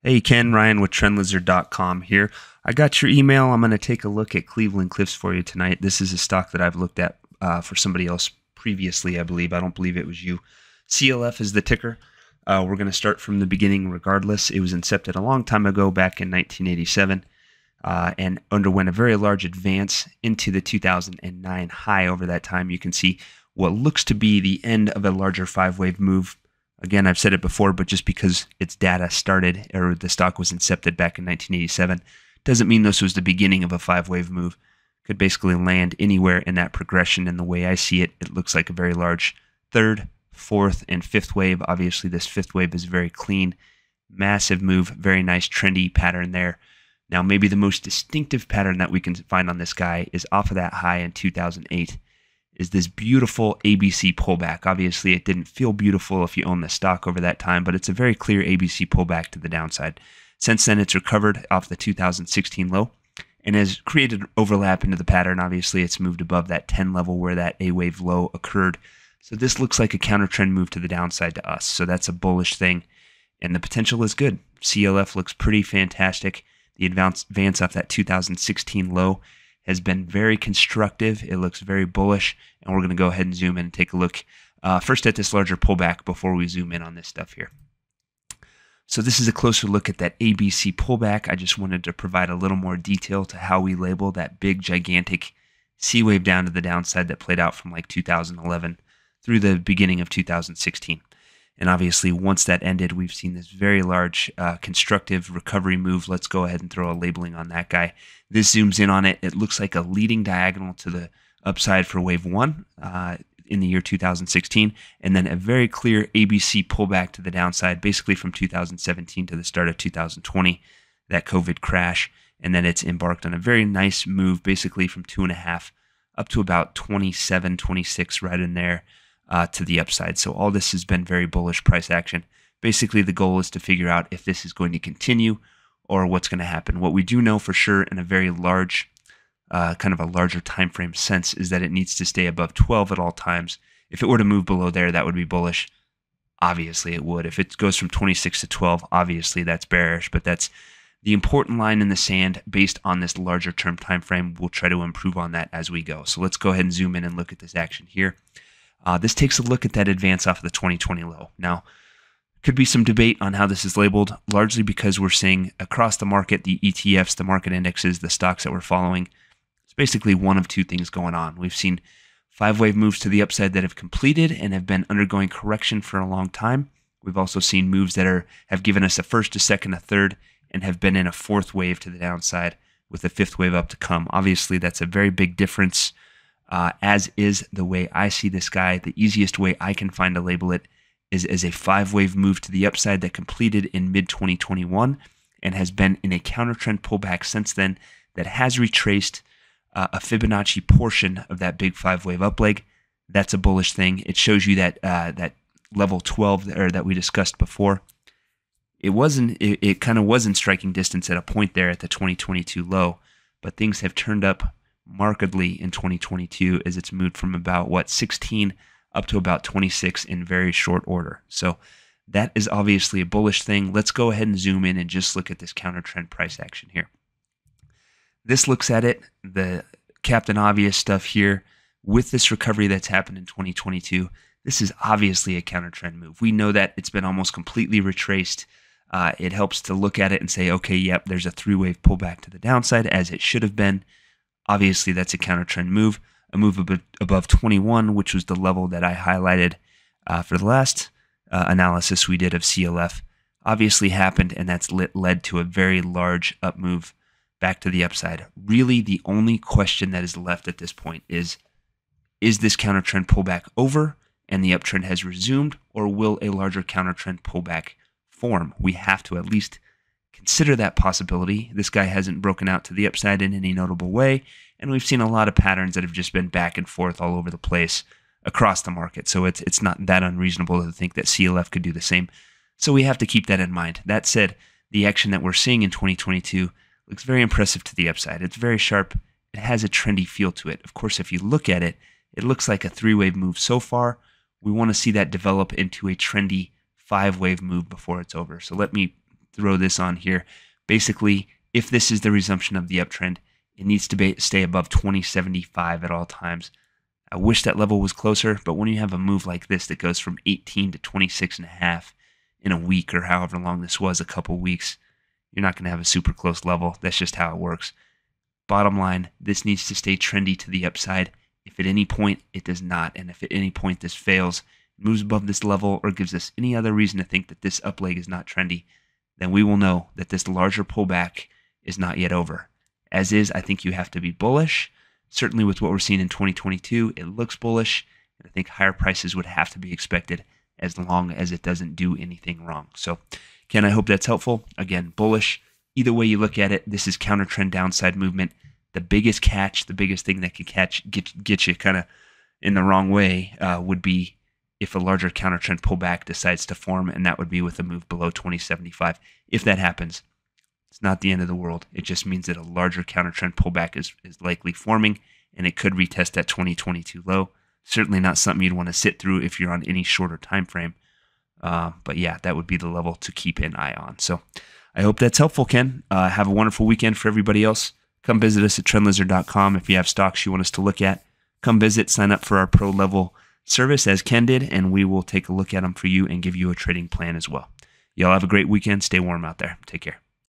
Hey, Ken, Ryan with TrendLizard.com here. I got your email. I'm going to take a look at Cleveland Cliffs for you tonight. This is a stock that I've looked at for somebody else previously, I believe. I don't believe it was you. CLF is the ticker. We're going to start from the beginning regardless. It was incepted a long time ago, back in 1987, and underwent a very large advance into the 2009 high over that time. You can see what looks to be the end of a larger five-wave move. Again, I've said it before, but just because its data started or the stock was incepted back in 1987 doesn't mean this was the beginning of a five-wave move. Could basically land anywhere in that progression. And the way I see it, it looks like a very large third, fourth, and fifth wave. Obviously, this fifth wave is very clean, massive move, very nice trendy pattern there. Now, maybe the most distinctive pattern that we can find on this guy is off of that high in 2008. Is this beautiful ABC pullback. Obviously, it didn't feel beautiful if you own the stock over that time, but it's a very clear ABC pullback to the downside. Since then, it's recovered off the 2016 low and has created overlap into the pattern. Obviously, it's moved above that 10 level where that A-wave low occurred. So this looks like a counter trend move to the downside to us. So that's a bullish thing, and the potential is good. CLF looks pretty fantastic. The advance off that 2016 low has been very constructive. It looks very bullish, and we're going to go ahead and zoom in and take a look first at this larger pullback before we zoom in on this stuff here. So this is a closer look at that ABC pullback. I just wanted to provide a little more detail to how we label that big, gigantic C wave down to the downside that played out from like 2011 through the beginning of 2016. And obviously, once that ended, we've seen this very large constructive recovery move. Let's go ahead and throw a labeling on that guy. This zooms in on it. It looks like a leading diagonal to the upside for wave one in the year 2016, and then a very clear ABC pullback to the downside, basically from 2017 to the start of 2020, that COVID crash. And then it's embarked on a very nice move, basically from 2.5 up to about 27, 26, right in there. To the upside. So all this has been very bullish price action. Basically, the goal is to figure out if this is going to continue or what's going to happen. What we do know for sure in a very large, kind of a larger time frame sense is that it needs to stay above 12 at all times. If it were to move below there, that would be bullish. Obviously, it would. If it goes from 26 to 12, obviously that's bearish, but that's the important line in the sand based on this larger term time frame. We'll try to improve on that as we go. So let's go ahead and zoom in and look at this action here. This takes a look at that advance off of the 2020 low. Now, could be some debate on how this is labeled, largely because we're seeing across the market, the ETFs, the market indexes, the stocks that we're following, it's basically one of two things going on. We've seen five-wave moves to the upside that have completed and have been undergoing correction for a long time. We've also seen moves that have given us a first, a second, a third, and have been in a fourth wave to the downside with a fifth wave up to come. Obviously, that's a very big difference. As is the way I see this guy. The easiest way I can find to label it is as a five-wave move to the upside that completed in mid-2021 and has been in a counter-trend pullback since then that has retraced a Fibonacci portion of that big five-wave up leg. That's a bullish thing. It shows you that that level 12 there that we discussed before. It kind of was in striking distance at a point there at the 2022 low, but things have turned up markedly in 2022 as it's moved from about 16 up to about 26 in very short order. So that is obviously a bullish thing. Let's go ahead and zoom in and just look at this counter trend price action here. This looks at it, the Captain Obvious stuff here with this recovery that's happened in 2022. This is obviously a counter trend move. We know that it's been almost completely retraced. It helps to look at it and say, okay, yep, there's a three-wave pullback to the downside as it should have been. Obviously, that's a counter trend move, a move above 21, which was the level that I highlighted for the last analysis we did of CLF. Obviously happened, and that's led to a very large up move back to the upside. Really, the only question that is left at this point is this counter trend pullback over and the uptrend has resumed, or will a larger counter trend pullback form? We have to at least consider that possibility. This guy hasn't broken out to the upside in any notable way, and we've seen a lot of patterns that have just been back and forth all over the place across the market. So it's not that unreasonable to think that CLF could do the same. So we have to keep that in mind. That said, the action that we're seeing in 2022 looks very impressive to the upside. It's very sharp. It has a trendy feel to it. Of course, if you look at it, it looks like a three-wave move so far. We want to see that develop into a trendy five-wave move before it's over. So let me throw this on here. Basically, if this is the resumption of the uptrend, it needs to stay above 2075 at all times. I wish that level was closer, but when you have a move like this that goes from 18 to 26.5 in a week, or however long this was, a couple weeks, you're not going to have a super close level. That's just how it works. Bottom line, this needs to stay trendy to the upside. If at any point it does not, and if at any point this fails, moves above this level, or gives us any other reason to think that this up leg is not trendy, then we will know that this larger pullback is not yet over. As is, I think you have to be bullish. Certainly with what we're seeing in 2022, it looks bullish, and I think higher prices would have to be expected as long as it doesn't do anything wrong. So, Ken, I hope that's helpful. Again, bullish. Either way you look at it, this is counter trend downside movement. The biggest catch, the biggest thing that could get you kind of in the wrong way would be if a larger counter trend pullback decides to form, and that would be with a move below 2075. If that happens, it's not the end of the world. It just means that a larger counter trend pullback is likely forming, and it could retest that 2022 low. Certainly not something you'd want to sit through if you're on any shorter time frame. But yeah, that would be the level to keep an eye on. So I hope that's helpful, Ken. Have a wonderful weekend for everybody else. Come visit us at TrendLizard.com if you have stocks you want us to look at. Come visit, sign up for our pro level service as Ken did, and we will take a look at them for you and give you a trading plan as well. Y'all have a great weekend. Stay warm out there. Take care.